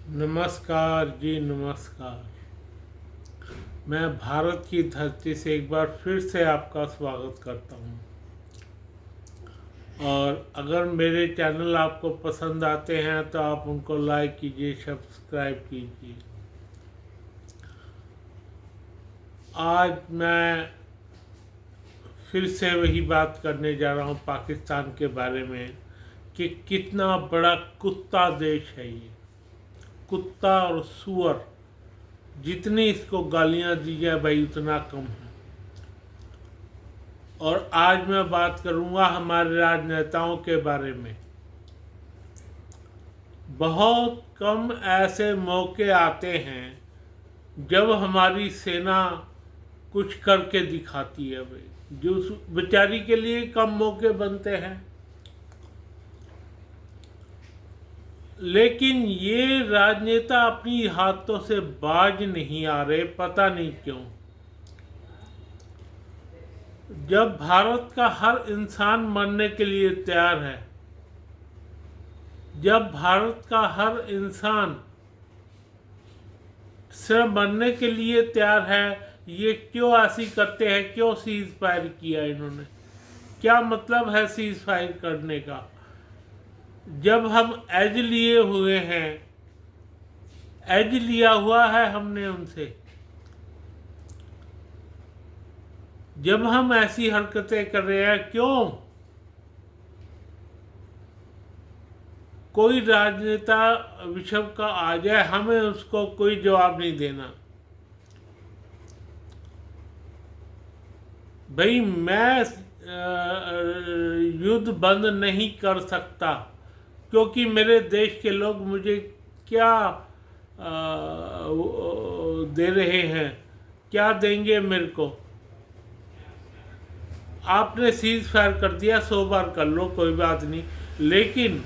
नमस्कार जी, नमस्कार। मैं भारत की धरती से एक बार फिर से आपका स्वागत करता हूँ। और अगर मेरे चैनल आपको पसंद आते हैं तो आप उनको लाइक कीजिए, सब्सक्राइब कीजिए। आज मैं फिर से वही बात करने जा रहा हूँ पाकिस्तान के बारे में कि कितना बड़ा कुत्ता देश है ये। कुत्ता और सुअर, जितनी इसको गालियाँ दी जाए भाई उतना कम है। और आज मैं बात करूंगा हमारे राजनेताओं के बारे में। बहुत कम ऐसे मौके आते हैं जब हमारी सेना कुछ करके दिखाती है भाई, जो उस बेचारी के लिए कम मौके बनते हैं। लेकिन ये राजनेता अपनी हाथों से बाज नहीं आ रहे, पता नहीं क्यों। जब भारत का हर इंसान मरने के लिए तैयार है, जब भारत का हर इंसान सिर्फ मरने के लिए तैयार है, ये क्यों ऐसी करते हैं? क्यों सीज फायर किया इन्होंने? क्या मतलब है सीज फायर करने का? जब हम एज लिए हुए हैं, एज लिया हुआ है हमने उनसे, जब हम ऐसी हरकतें कर रहे हैं, क्यों? कोई राजनेता विश्व का आ जाए, हमें उसको कोई जवाब नहीं देना। भाई मैं युद्ध बंद नहीं कर सकता, क्योंकि मेरे देश के लोग मुझे क्या दे रहे हैं, क्या देंगे मेरे को? आपने सीज फायर कर दिया, 100 बार कर लो, कोई बात नहीं। लेकिन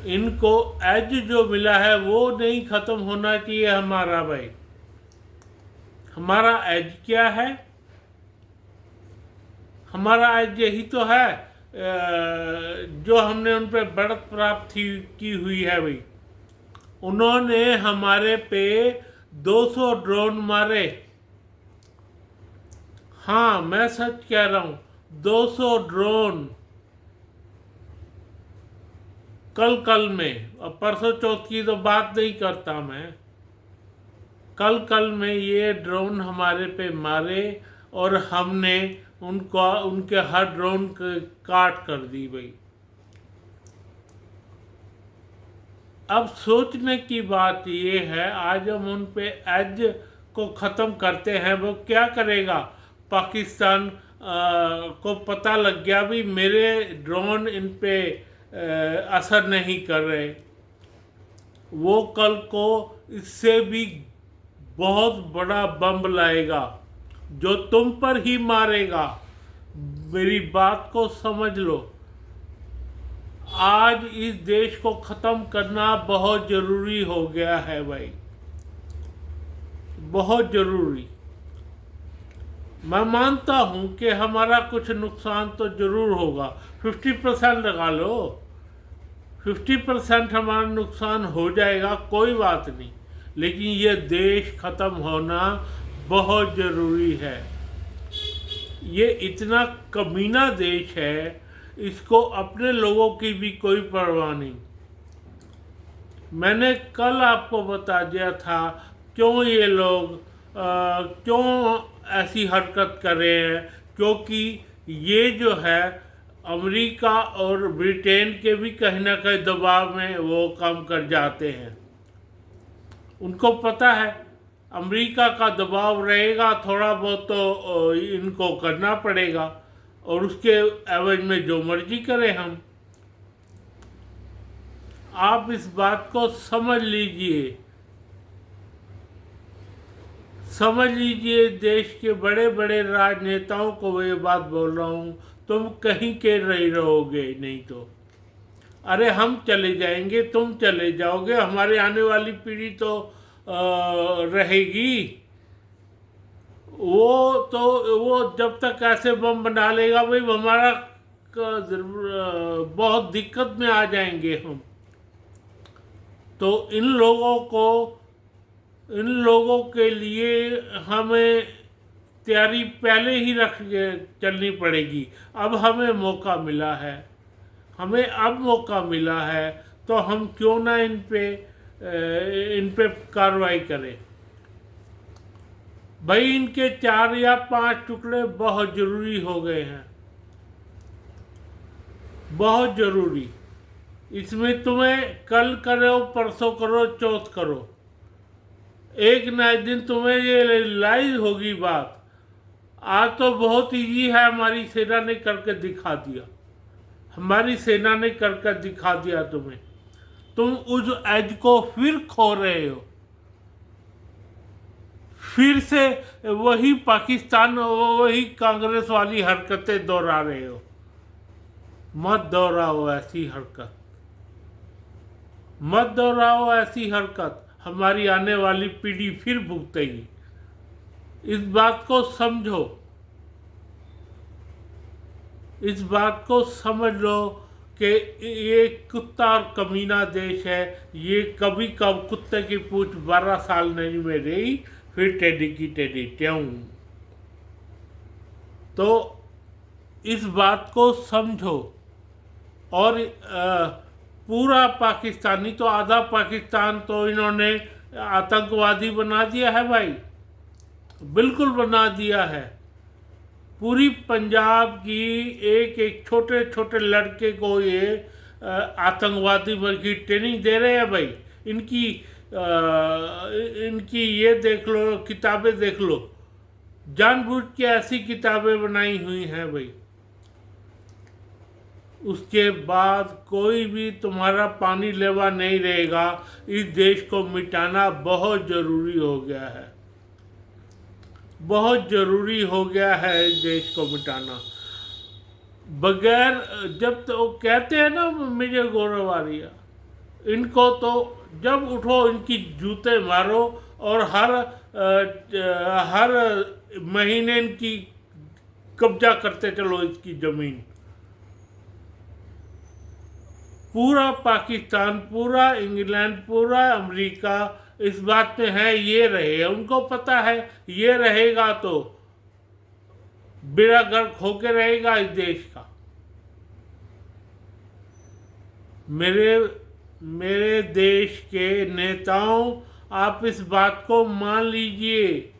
इनको एज जो मिला है वो नहीं ख़त्म होना चाहिए हमारा भाई। हमारा एज क्या है? हमारा एज यही तो है जो हमने उन पर बढ़त प्राप्त की हुई है भाई। उन्होंने हमारे पे 200 ड्रोन मारे। हाँ, मैं सच कह रहा हूँ, 200 ड्रोन कल में। अब परसों चौथ की तो बात नहीं करता मैं। कल में ये ड्रोन हमारे पे मारे और हमने उनको उनके हर ड्रोन काट कर दी भाई। अब सोचने की बात ये है, आज हम उन पे एज को ख़त्म करते हैं, वो क्या करेगा? पाकिस्तान को पता लग गया भी मेरे ड्रोन इन पे असर नहीं कर रहे, वो कल को इससे भी बहुत बड़ा बम लाएगा जो तुम पर ही मारेगा। मेरी बात को समझ लो। आज इस देश को ख़त्म करना बहुत ज़रूरी हो गया है भाई, बहुत ज़रूरी। मैं मानता हूँ कि हमारा कुछ नुकसान तो ज़रूर होगा, 50% लगा लो, 50% हमारा नुकसान हो जाएगा, कोई बात नहीं। लेकिन ये देश ख़त्म होना बहुत ज़रूरी है। ये इतना कमीना देश है, इसको अपने लोगों की भी कोई परवाह नहीं। मैंने कल आपको बता दिया था क्यों ये लोग क्यों ऐसी हरकत कर रहे हैं। क्योंकि ये जो है अमेरिका और ब्रिटेन के भी कहीं ना कहीं दबाव में वो काम कर जाते हैं। उनको पता है अमेरिका का दबाव रहेगा, थोड़ा बहुत तो इनको करना पड़ेगा, और उसके एवज में जो मर्जी करें हम। आप इस बात को समझ लीजिए, समझ लीजिए। देश के बड़े बड़े राजनेताओं को ये बात बोल रहा हूँ, तुम कहीं के नहीं रहोगे, नहीं तो अरे हम चले जाएंगे, तुम चले जाओगे, हमारे आने वाली पीढ़ी तो रहेगी। वो जब तक ऐसे बम बना लेगा भाई, हमारा बहुत दिक्कत में आ जाएंगे हम। तो इन लोगों के लिए हमें तैयारी पहले ही रख के चलनी पड़ेगी। अब हमें मौका मिला है, तो हम क्यों ना इन पे कार्रवाई करें। भाई इनके 4 या 5 टुकड़े बहुत ज़रूरी हो गए हैं, बहुत ज़रूरी। इसमें तुम्हें कल करो, परसों करो, चौथ करो, एक ना एक दिन तुम्हें ये रियलाइज होगी बात। आज तो बहुत इजी है, हमारी सेना ने करके दिखा दिया, तुम्हें। तुम उस एज को फिर खो रहे हो, फिर से वही पाकिस्तान, वही कांग्रेस वाली हरकतें दोहरा रहे हो। मत दोहराओ ऐसी हरकत, हमारी आने वाली पीढ़ी फिर भुगतेगी। इस बात को समझ लो कि ये कुत्ता और कमीना देश है। ये कभी कुत्ते की पूंछ 12 साल नहीं में रही, फिर टेढ़ी की टेढ़ी ट्यों। तो इस बात को समझो। और पूरा पाकिस्तानी तो, आधा पाकिस्तान तो इन्होंने आतंकवादी बना दिया है भाई, बिल्कुल बना दिया है। पूरी पंजाब की एक छोटे छोटे लड़के को ये आतंकवादी की ट्रेनिंग दे रहे हैं भाई। इनकी ये देख लो, किताबें देख लो, जानबूझ के ऐसी किताबें बनाई हुई हैं भाई। उसके बाद कोई भी तुम्हारा पानी लेवा नहीं रहेगा। इस देश को मिटाना बहुत ज़रूरी हो गया है, इस देश को मिटाना। बगैर, जब तो कहते हैं ना मेजर गौरव आर्या, इनको तो जब उठो इनकी जूते मारो, और हर महीने इनकी कब्जा करते चलो इसकी ज़मीन। पूरा पाकिस्तान, पूरा इंग्लैंड, पूरा अमेरिका इस बात में है, ये रहे। उनको पता है ये रहेगा तो बेड़ा गर्क होके रहेगा इस देश का। मेरे देश के नेताओं, आप इस बात को मान लीजिए,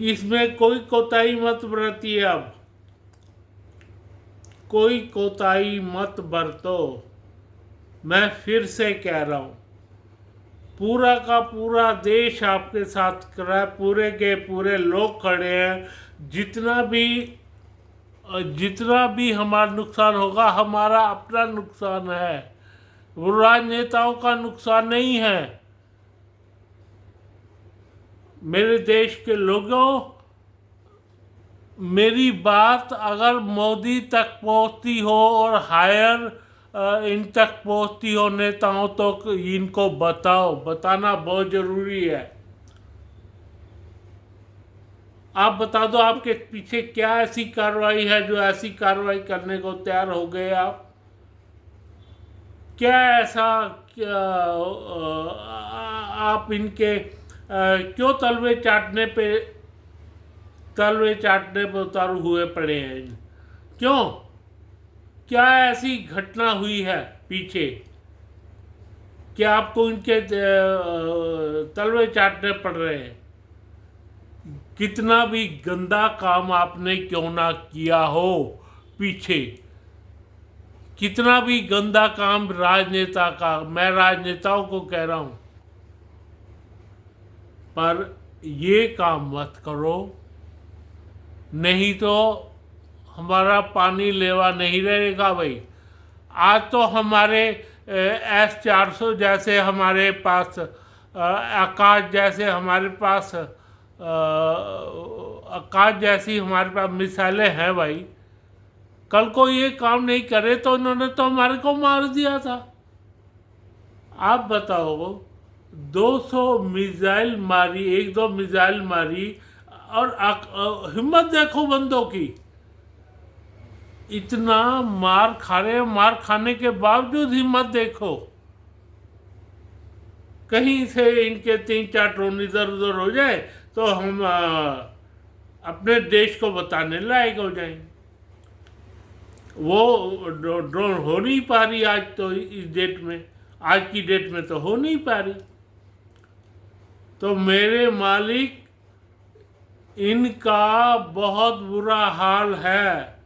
इसमें कोई कोताही मत बरतिए। अब कोई कोताही मत बरतो। मैं फिर से कह रहा हूँ, पूरा का पूरा देश आपके साथ खड़ा है, पूरे के पूरे लोग खड़े हैं। जितना भी हमारा नुकसान होगा, हमारा अपना नुकसान है, वो राजनेताओं का नुकसान नहीं है। मेरे देश के लोगों, मेरी बात अगर मोदी तक पहुंचती हो और हायर इन तक पहुंचती हो नेताओं, तो इनको बताना बहुत ज़रूरी है। आप बता दो, आपके पीछे क्या ऐसी कार्रवाई है जो ऐसी कार्रवाई करने को तैयार हो गए आप? क्या ऐसा, आप इनके क्यों तलवे चाटने पे उतारू हुए पड़े हैं? क्यों? क्या ऐसी घटना हुई है पीछे कि आपको इनके तलवे चाटने पड़ रहे हैं? कितना भी गंदा काम आपने क्यों ना किया हो पीछे, कितना भी गंदा काम राजनेता का, मैं राजनेताओं को कह रहा हूं, पर ये काम मत करो, नहीं तो हमारा पानी लेवा नहीं रहेगा भाई। आज तो हमारे S-400 जैसे हमारे पास, आकाश जैसी हमारे पास मिसाइलें हैं भाई। कल को ये काम नहीं करे तो इन्होंने तो हमारे को मार दिया था। आप बताओ, 200 मिसाइल मारी, 1-2 मिसाइल मारी, और हिम्मत देखो बंदों की, इतना मार खाने के बावजूद हिम्मत देखो। कहीं से इनके 3-4 ड्रोन इधर उधर हो जाए तो हम अपने देश को बताने लायक हो जाएंगे। वो ड्रोन हो नहीं पा रही आज, तो इस डेट में, आज की डेट में तो हो नहीं पा रही। तो मेरे मालिक, इनका बहुत बुरा हाल है।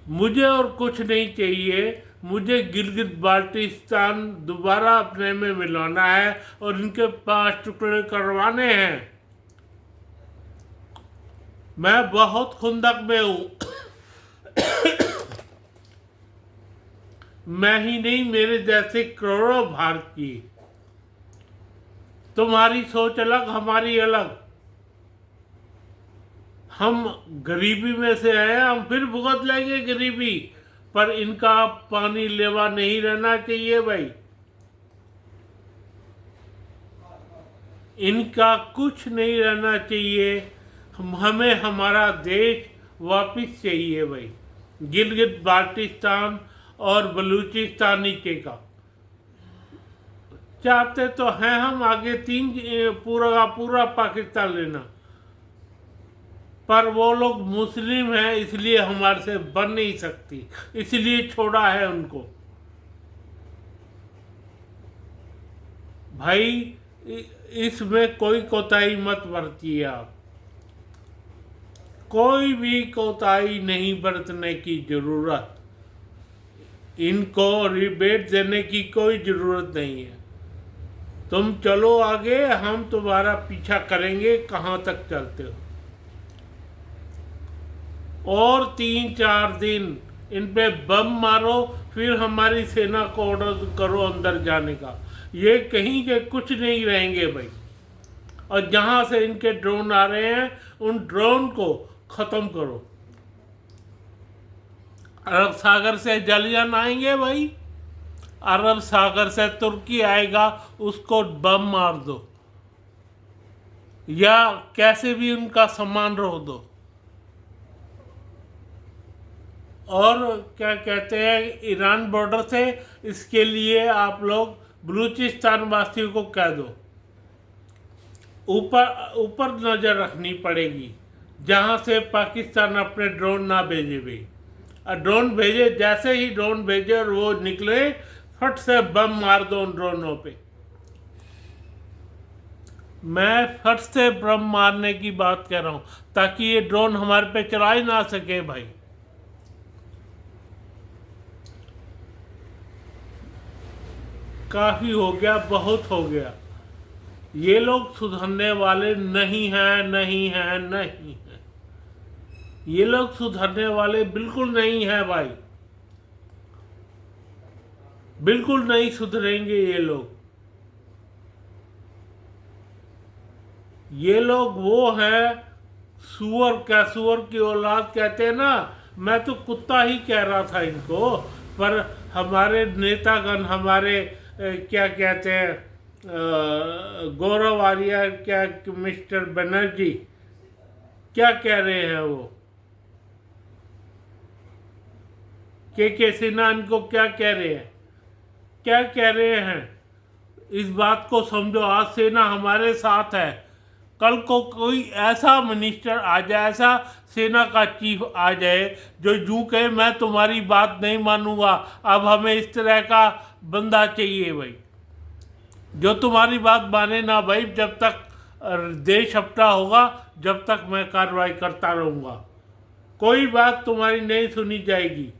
मुझे और कुछ नहीं चाहिए, मुझे गिलगित बाल्टिस्तान दोबारा अपने में मिलाना है और इनके 5 टुकड़े करवाने हैं। मैं बहुत खुंदक में हूं। मैं ही नहीं, मेरे जैसे करोड़ों भारतीय। तुम्हारी सोच अलग, हमारी अलग। हम गरीबी में से आए, हम फिर भुगत लेंगे गरीबी, पर इनका पानी लेवा नहीं रहना चाहिए भाई। इनका कुछ नहीं रहना चाहिए। हमें हमारा देश वापस चाहिए भाई। गिलगित बाल्टिस्तान और बलूचिस्तान नीचे का चाहते तो हैं हम, आगे 3 पूरा का पूरा पाकिस्तान लेना, पर वो लोग मुस्लिम हैं, इसलिए हमारे से बन नहीं सकती, इसलिए छोड़ा है उनको। भाई इसमें कोई कोताही मत बरतिए आप, कोई भी कोताही नहीं बरतने की जरूरत। इनको रिबेट देने की कोई जरूरत नहीं है। तुम चलो आगे, हम तुम्हारा पीछा करेंगे कहां तक चलते हो। और 3-4 दिन इन पे बम मारो, फिर हमारी सेना को ऑर्डर करो अंदर जाने का। ये कहीं के कुछ नहीं रहेंगे भाई। और जहां से इनके ड्रोन आ रहे हैं, उन ड्रोन को खत्म करो। अरब सागर से जलयान आएंगे भाई, अरब सागर से तुर्की आएगा, उसको बम मार दो या कैसे भी उनका सामान रोक दो। और क्या कहते हैं, ईरान बॉर्डर से, इसके लिए आप लोग बलूचिस्तान वासियों को कह दो, ऊपर ऊपर नज़र रखनी पड़ेगी, जहां से पाकिस्तान अपने ड्रोन ना भेजे भी। और ड्रोन भेजे, जैसे ही ड्रोन भेजे और वो निकले, फट से बम मार दो उन ड्रोनों पे। मैं फट से बम मारने की बात कह रहा हूं, ताकि ये ड्रोन हमारे पे चला ही ना सके भाई। काफी हो गया, बहुत हो गया। ये लोग सुधरने वाले नहीं हैं, नहीं हैं, नहीं हैं। ये लोग सुधरने वाले बिल्कुल नहीं हैं भाई, बिल्कुल नहीं सुधरेंगे ये लोग। ये लोग वो हैं सुअर, क्या सुअर की औलाद कहते हैं ना। मैं तो कुत्ता ही कह रहा था इनको, पर हमारे नेतागण, हमारे क्या कहते हैं, गौरव आर्या, क्या मिस्टर बनर्जी, क्या कह रहे हैं वो, के सिन्हा इनको क्या कह रहे हैं, क्या कह रहे हैं। इस बात को समझो, आज सेना हमारे साथ है। कल को कोई ऐसा मिनिस्टर आ जाए, ऐसा सेना का चीफ आ जाए जो यूं कहे मैं तुम्हारी बात नहीं मानूंगा, अब हमें इस तरह का बंदा चाहिए भाई, जो तुम्हारी बात माने ना भाई। जब तक देश अपना होगा, जब तक मैं कार्रवाई करता रहूंगा। कोई बात तुम्हारी नहीं सुनी जाएगी,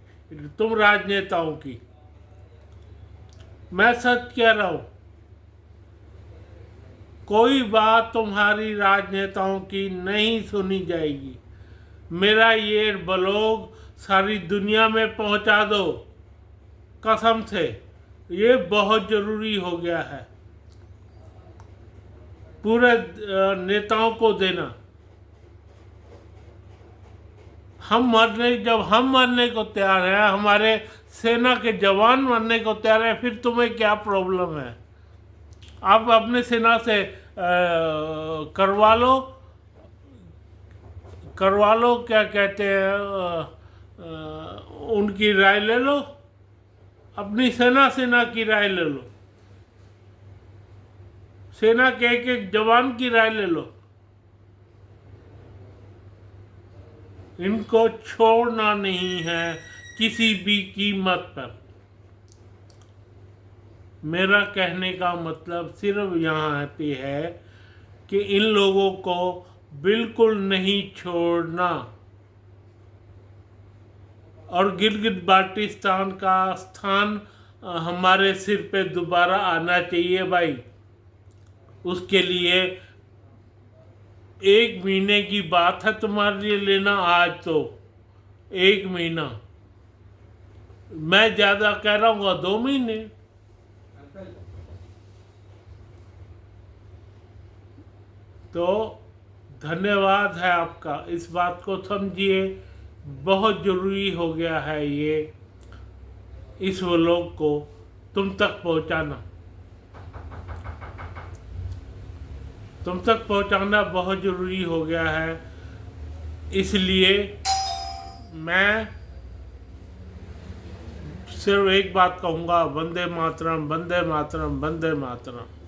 तुम राजनेताओं की। मैं सच कह रहा हूं, कोई बात तुम्हारी राजनेताओं की नहीं सुनी जाएगी। मेरा ये ब्लॉग सारी दुनिया में पहुंचा दो, कसम से, ये बहुत जरूरी हो गया है। पूरे नेताओं को देना। जब हम मरने को तैयार हैं, हमारे सेना के जवान मरने को तैयार हैं, फिर तुम्हें क्या प्रॉब्लम है? आप अपने सेना से करवा लो, क्या कहते हैं, उनकी राय ले लो, अपनी सेना की राय ले लो। सेना के एक एक जवान की राय ले लो। इनको छोड़ना नहीं है किसी भी कीमत पर। मेरा कहने का मतलब सिर्फ यहाँ आती है कि इन लोगों को बिल्कुल नहीं छोड़ना। और गिलगित बाल्टिस्तान का स्थान हमारे सिर पे दोबारा आना चाहिए भाई। उसके लिए 1 महीने की बात है तुम्हारे लिए लेना, आज तो 1 महीना, मैं ज़्यादा कह रहा हूँ 2 महीने। तो धन्यवाद है आपका, इस बात को समझिए, बहुत ज़रूरी हो गया है ये इस व्लॉग को तुम तक पहुंचाना। तुम तक पहुंचाना बहुत ज़रूरी हो गया है। इसलिए मैं सिर्फ एक बात कहूँगा, वंदे मातरम, वंदे मातरम, वंदे मातरम।